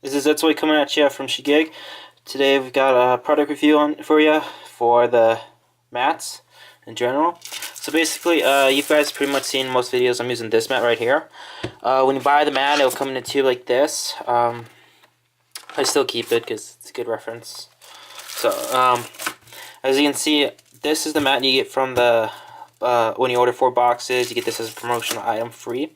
This is Etsy coming at you from ShiGig. Today we've got a product review on for you for the mats in general. So basically, you guys pretty much seen most videos. I'm using this mat right here. When you buy the mat, it'll come in a tube like this. I still keep it because it's a good reference. So as you can see, this is the mat you get from the when you order 4 boxes. You get this as a promotional item free.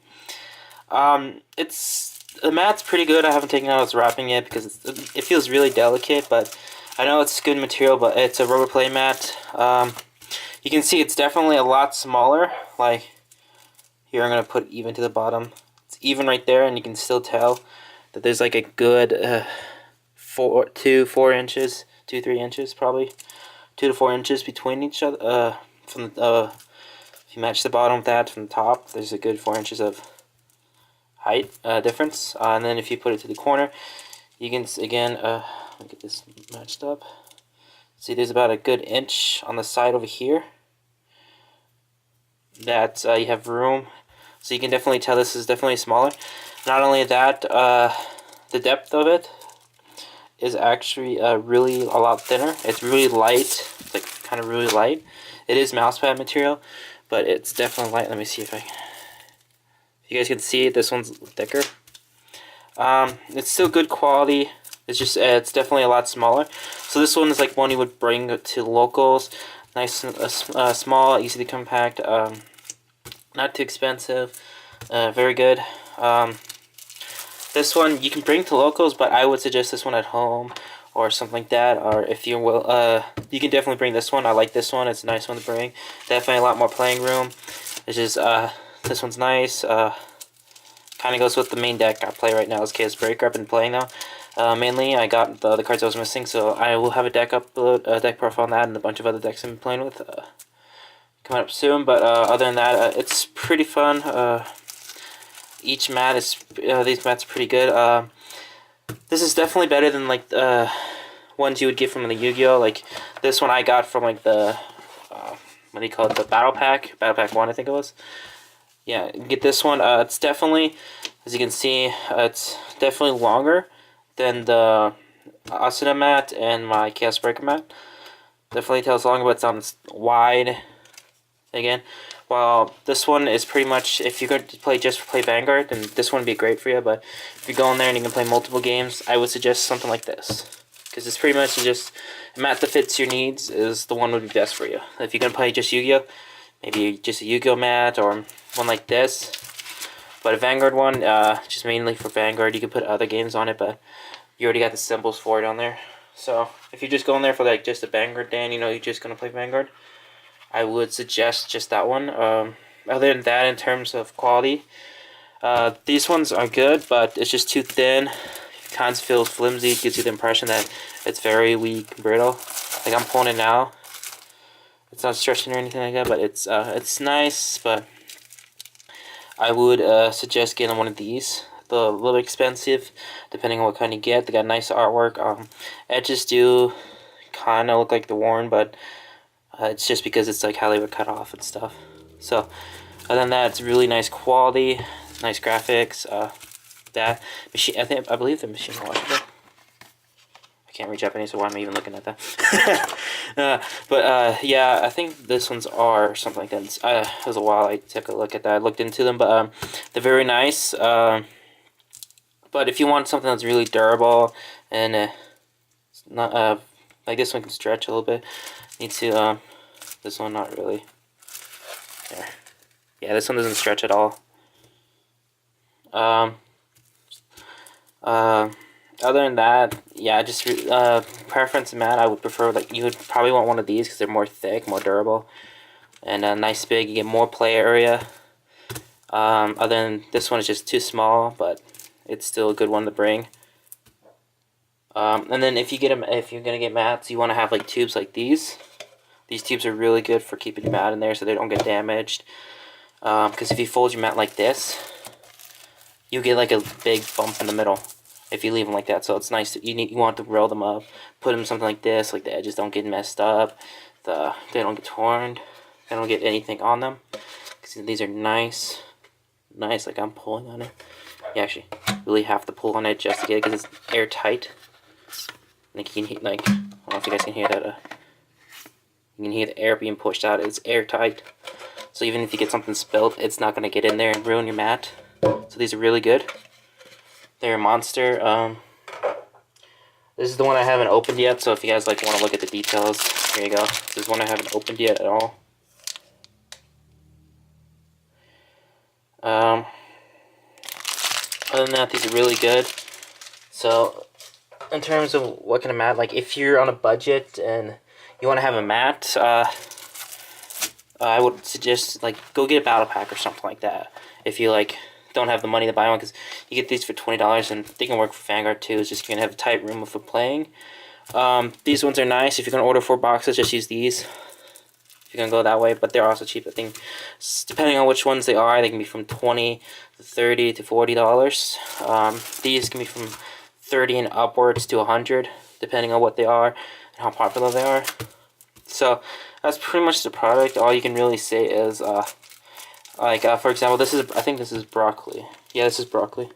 The mat's pretty good. I haven't taken out its wrapping yet because it feels really delicate, but I know it's good material, but it's a rubber play mat. You can see it's definitely a lot smaller. Like, here I'm going to put even to the bottom. It's even right there, and you can still tell that there's like a good 3 inches probably. 2 to 4 inches between each other. If you match the bottom with that from the top, there's a good 4 inches of height difference, and then if you put it to the corner, you can again let me get this matched up. See, there's about a good inch on the side over here that you have room, so you can definitely tell this is definitely smaller. Not only that, the depth of it is actually really a lot thinner. It's really light, like kind of really light. It is mousepad material, but it's definitely light. Let me see if I can. You guys can see this one's thicker. It's still good quality. It's just it's definitely a lot smaller. So this one is like one you would bring to locals. Nice, small, easy to compact. Not too expensive. Very good. This one you can bring to locals, but I would suggest this one at home or something like that. Or if you will, you can definitely bring this one. I like this one. It's a nice one to bring. Definitely a lot more playing room. It's just this one's nice. Kind of goes with the main deck I play right now is Chaos Breaker. I've been playing now. Mainly, I got the other cards I was missing, so I will have a deck deck profile on that, and a bunch of other decks I've been playing with coming up soon. But other than that, it's pretty fun. Each mat is these mats are pretty good. This is definitely better than like ones you would get from the Yu-Gi-Oh. Like this one I got from like the what do you call it? The Battle Pack 1, I think it was. Yeah, get this one. It's definitely, as you can see, it's definitely longer than the Asuna mat and my Chaos Breaker mat. Definitely tells longer, but it's on wide again. While this one is pretty much, if you're going to play Vanguard, then this one would be great for you. But if you go in there and you can play multiple games, I would suggest something like this. Because it's pretty much just a mat that fits your needs is the one would be best for you. If you're going to play just Yu-Gi-Oh, maybe just a Yu-Gi-Oh mat or one like this. But a Vanguard one, just mainly for Vanguard. You can put other games on it, but you already got the symbols for it on there. So if you're just going there for like just a Vanguard day and you know you're just going to play Vanguard, I would suggest just that one. Other than that, in terms of quality, these ones are good, but it's just too thin. It kind of feels flimsy. It gives you the impression that it's very weak and brittle. Like I'm pulling it now. It's not stretching or anything like that, but it's nice. But I would suggest getting one of these. They're a little expensive, depending on what kind you get. They got nice artwork. Edges do kind of look like they're worn, but it's just because it's like how they were cut off and stuff. So other than that, it's really nice quality, nice graphics. That machine, I believe the machine washable. Can't reach Japanese, so why am I even looking at that? Yeah, I think this one's R or something like that. It was a while I took a look at that. I looked into them, but they're very nice. But if you want something that's really durable and not like this one can stretch a little bit, need to this one not really. There, yeah, this one doesn't stretch at all. Other than that, yeah, just preference mat, I would prefer, like, you would probably want one of these because they're more thick, more durable, and nice big. You get more play area. Other than this one is just too small, but it's still a good one to bring. And then if you're gonna get mats, you want to have like tubes like these. These tubes are really good for keeping your mat in there so they don't get damaged. Because if you fold your mat like this, you get like a big bump in the middle if you leave them like that. So it's nice. You want to roll them up, put them something like this, like the edges don't get messed up, they don't get torn, they don't get anything on them. Because these are nice, like I'm pulling on it. You actually really have to pull on it just to get it because it's airtight. Like you can like, I don't know if you guys can hear that. You can hear the air being pushed out. It's airtight. So even if you get something spilled, it's not gonna get in there and ruin your mat. So these are really good. They're a monster. This is the one I haven't opened yet. So if you guys like want to look at the details, here you go. This is one I haven't opened yet at all. Other than that, these are really good. So in terms of what kind of mat, like if you're on a budget and you want to have a mat, I would suggest like go get a battle pack or something like that. If you like don't have the money to buy one, because you get these for $20 and they can work for Vanguard too. It's just you're gonna have a tight room for playing. These ones are nice. If you're gonna order 4 boxes, just use these. If you're gonna go that way, but they're also cheap. I think depending on which ones they are, they can be from $20 to $30 to $40. These can be from 30 and upwards to 100, depending on what they are and how popular they are. So that's pretty much the product. All you can really say is, for example, I think this is broccoli. Yeah, this is broccoli.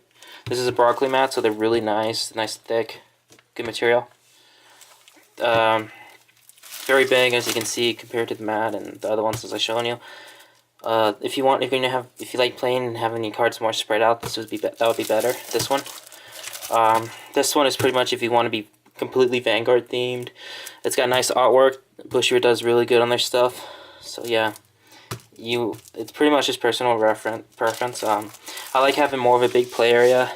This is a broccoli mat, so they're really nice, nice thick, good material. Very big, as you can see, compared to the mat and the other ones as I shown you. If you like playing and having your cards more spread out, that would be better. This one. This one is pretty much if you want to be completely Vanguard themed. It's got nice artwork. Bushiroad does really good on their stuff. So yeah, it's pretty much just personal preference. I like having more of a big play area,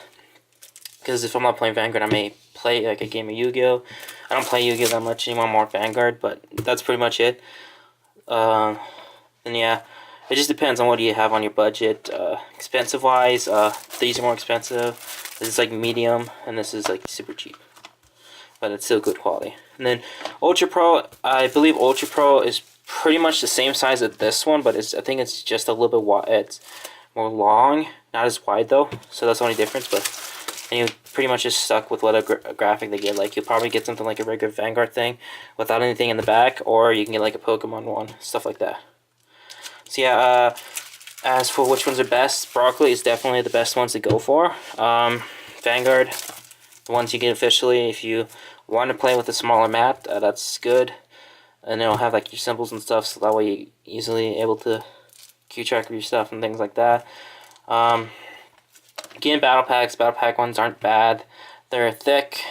because if I'm not playing Vanguard, I may play like a game of Yu-Gi-Oh. I don't play Yu-Gi-Oh that much anymore, more Vanguard, but that's pretty much it. And yeah, it just depends on what you have on your budget. Expensive wise, these are more expensive. This is like medium, and this is like super cheap, but it's still good quality. And then Ultra Pro, I believe Ultra Pro is pretty much the same size as this one, but I think it's just a little bit wide. It's more long, not as wide though, so that's the only difference. But and you pretty much just stuck with what a graphic they get. Like you'll probably get something like a regular Vanguard thing without anything in the back, or you can get like a Pokemon one, stuff like that. So yeah, as for which ones are best, broccoli is definitely the best ones to go for. Vanguard, the ones you get officially. If you want to play with a smaller mat, that's good, and it'll have like your symbols and stuff, so that way you're easily able to keep track of your stuff and things like that. Again, battle pack ones aren't bad. They're thick.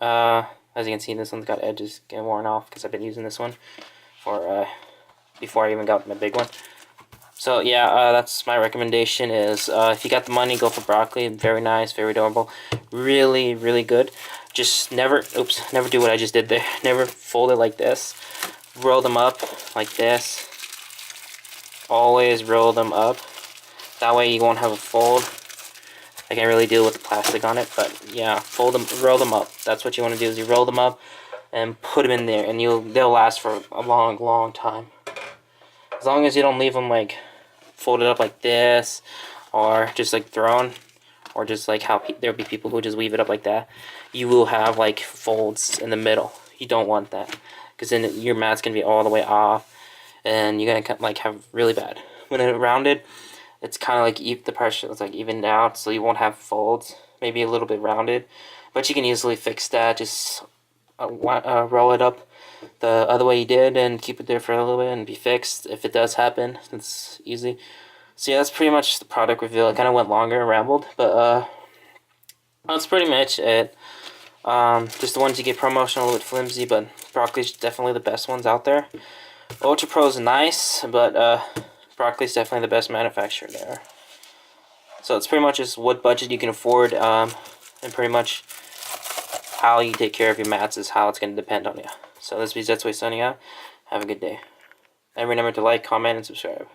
As you can see, this one's got edges getting worn off because I've been using this one for before I even got my big one. So yeah, that's my recommendation. Is if you got the money, go for broccoli. Very nice, very adorable, really, really good. Just never do what I just did there. Never fold it like this. Roll them up like this. Always roll them up. That way you won't have a fold. I can't really deal with the plastic on it, but yeah, roll them up. That's what you want to do, is you roll them up and put them in there, and they'll last for a long, long time. As long as you don't leave them like folded up like this, or just like thrown, or just like how there'll be people who just weave it up like that. You will have like folds in the middle. You don't want that, because then your mat's gonna be all the way off, and you're gonna like have really bad. When it's rounded, it's kind of like the pressure is like evened out, so you won't have folds. Maybe a little bit rounded, but you can easily fix that. Just roll it up the other way you did and keep it there for a little bit and be fixed if it does happen. It's easy. So yeah, that's pretty much the product reveal. It kind of went longer and rambled, but that's pretty much it. Just the ones you get promotional, a little bit flimsy, but broccoli's definitely the best ones out there. Ultra Pro is nice, but broccoli's definitely the best manufacturer there. So it's pretty much just what budget you can afford, and pretty much how you take care of your mats is how it's going to depend on you. So this is Zetsway signing out. Have a good day. And remember to like, comment, and subscribe.